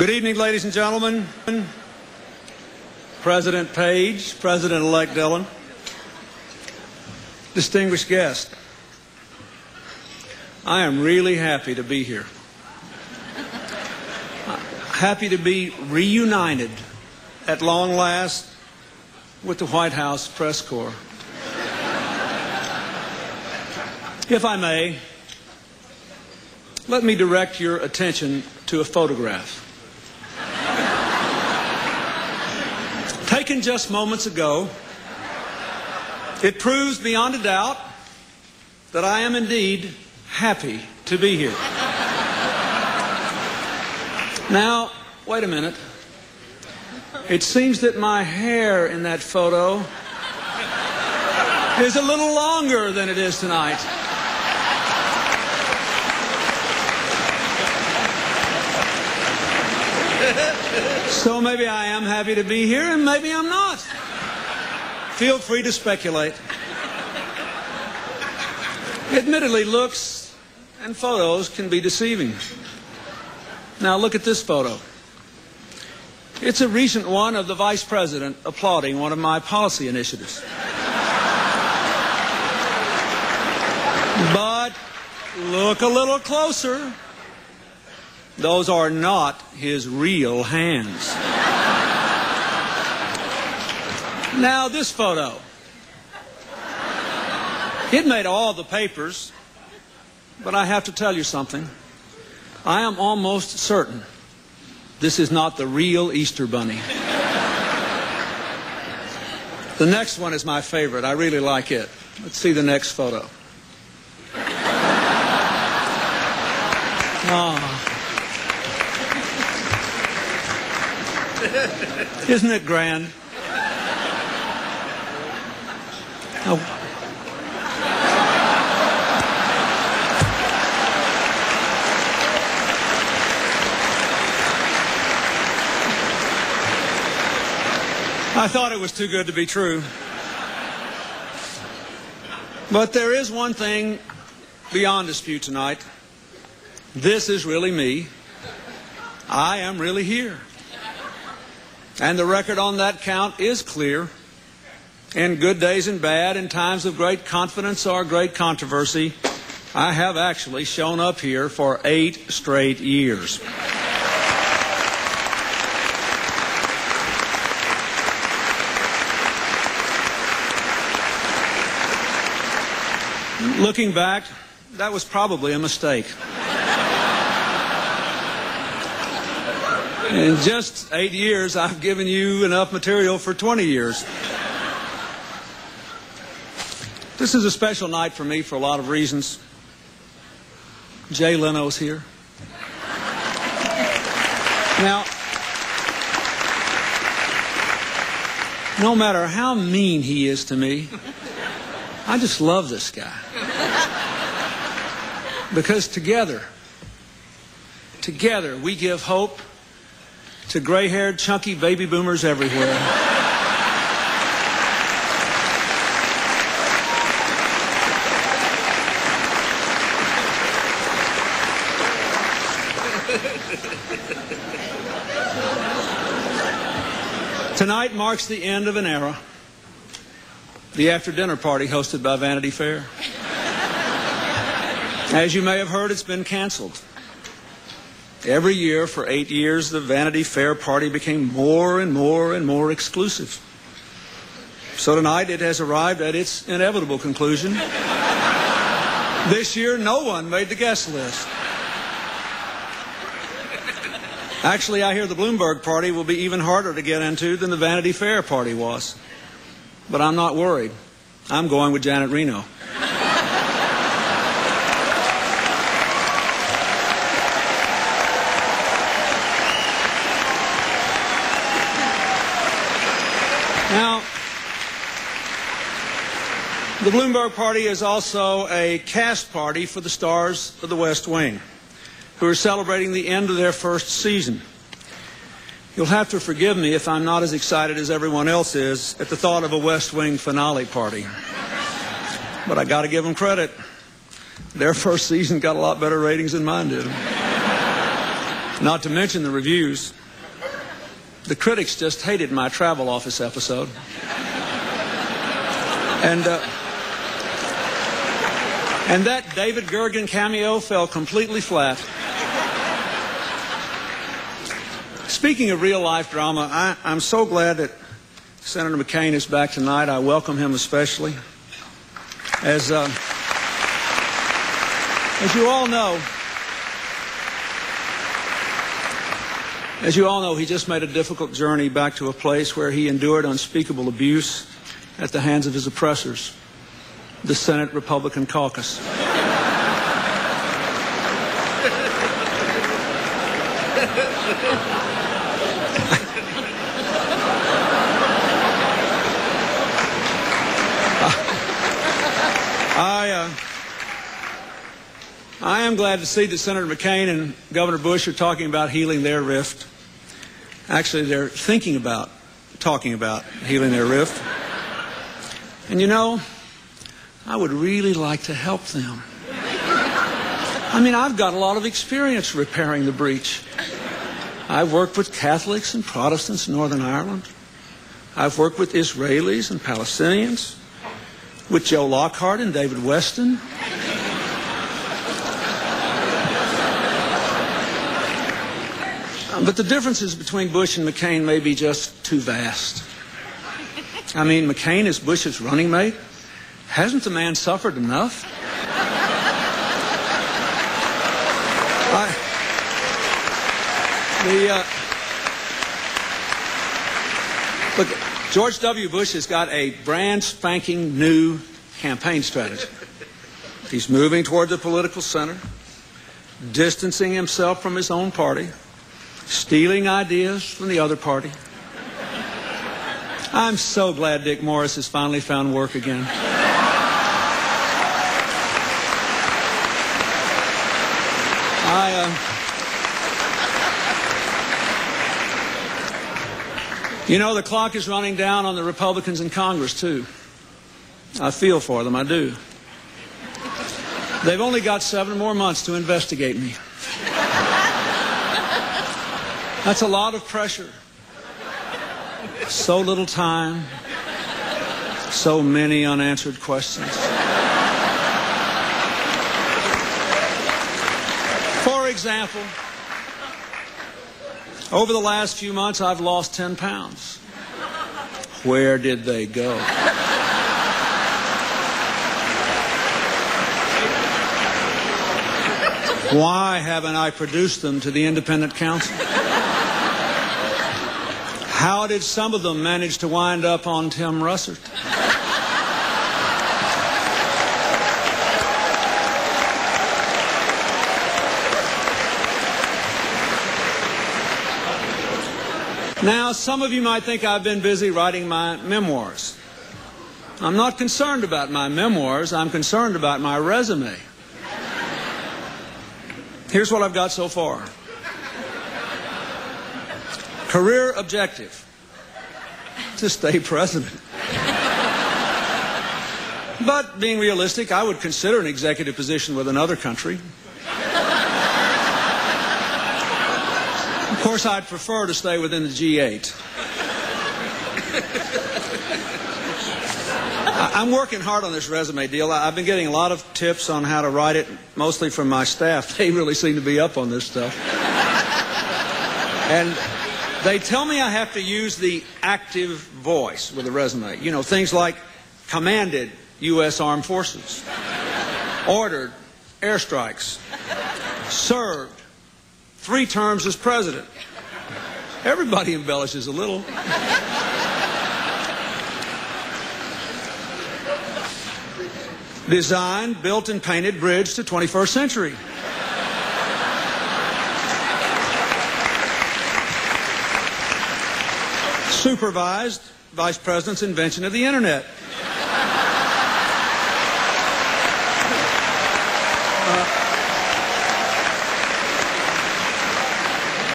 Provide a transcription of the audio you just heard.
Good evening, ladies and gentlemen. President Page, President-elect Dillon, distinguished guests, I am really happy to be here. Happy to be reunited at long last with the White House press corps. If I may, let me direct your attention to a photograph. Taken just moments ago, it proves beyond a doubt that I am indeed happy to be here. Now, wait a minute. It seems that my hair in that photo is a little longer than it is tonight. So maybe I am happy to be here, and maybe I'm not. Feel free to speculate. Admittedly, looks and photos can be deceiving. Now look at this photo. It's a recent one of the Vice President applauding one of my policy initiatives. But look a little closer. Those are not his real hands. Now this photo. It made all the papers, but I have to tell you something. I am almost certain this is not the real Easter Bunny. The next one is my favorite. I really like it. Let's see the next photo. Oh. Isn't it grand? Oh. I thought it was too good to be true. But there is one thing beyond dispute tonight. This is really me. I am really here. And the record on that count is clear. In good days and bad, in times of great confidence or great controversy, I have actually shown up here for 8 straight years. Looking back, that was probably a mistake. In just 8 years, I've given you enough material for 20 years. This is a special night for me for a lot of reasons. Jay Leno's here. Now, no matter how mean he is to me, I just love this guy. Because together we give hope to gray-haired, chunky baby boomers everywhere. Tonight marks the end of an era. The after-dinner party hosted by Vanity Fair. As you may have heard, it's been canceled. Every year for 8 years, the Vanity Fair party became more and more and more exclusive. So tonight it has arrived at its inevitable conclusion. This year, no one made the guest list. Actually, I hear the Bloomberg party will be even harder to get into than the Vanity Fair party was. But I'm not worried. I'm going with Janet Reno. Now, the Bloomberg party is also a cast party for the stars of the West Wing, who are celebrating the end of their first season. You'll have to forgive me if I'm not as excited as everyone else is at the thought of a West Wing finale party. But I got to give them credit. Their first season got a lot better ratings than mine did. not to mention the reviews. The critics just hated my travel office episode. And that David Gergen cameo fell completely flat. Speaking of real-life drama, I'm so glad that Senator McCain is back tonight. I welcome him especially. As you all know, he just made a difficult journey back to a place where he endured unspeakable abuse at the hands of his oppressors, the Senate Republican caucus. I am glad to see that Senator McCain and Governor Bush are talking about healing their rift. Actually, they're thinking about talking about healing their rift. And you know, I would really like to help them. I mean, I've got a lot of experience repairing the breach. I've worked with Catholics and Protestants in Northern Ireland. I've worked with Israelis and Palestinians, with Joe Lockhart and David Weston. But the differences between Bush and McCain may be just too vast. I mean, McCain is Bush's running mate. Hasn't the man suffered enough? Look, George W. Bush has got a brand spanking new campaign strategy. He's moving toward the political center, distancing himself from his own party, stealing ideas from the other party. I'm so glad Dick Morris has finally found work again. You know, the clock is running down on the Republicans in Congress, too. I feel for them, I do. They've only got 7 more months to investigate me. That's a lot of pressure. So little time. So many unanswered questions. For example, over the last few months, I've lost 10 pounds. Where did they go? Why haven't I produced them to the independent counsel? How did some of them manage to wind up on Tim Russert? Now, some of you might think I've been busy writing my memoirs. I'm not concerned about my memoirs. I'm concerned about my resume. Here's what I've got so far. Career objective: to stay president. But being realistic, I would consider an executive position with another country. Of course, I'd prefer to stay within the G8. I'm working hard on this resume deal. I've been getting a lot of tips on how to write it, mostly from my staff. They really seem to be up on this stuff. And they tell me I have to use the active voice with a resume. You know, things like commanded U.S. Armed Forces, ordered airstrikes, served 3 terms as president. Everybody embellishes a little. Designed, built, and painted bridge to 21st century. Supervised Vice President's invention of the Internet.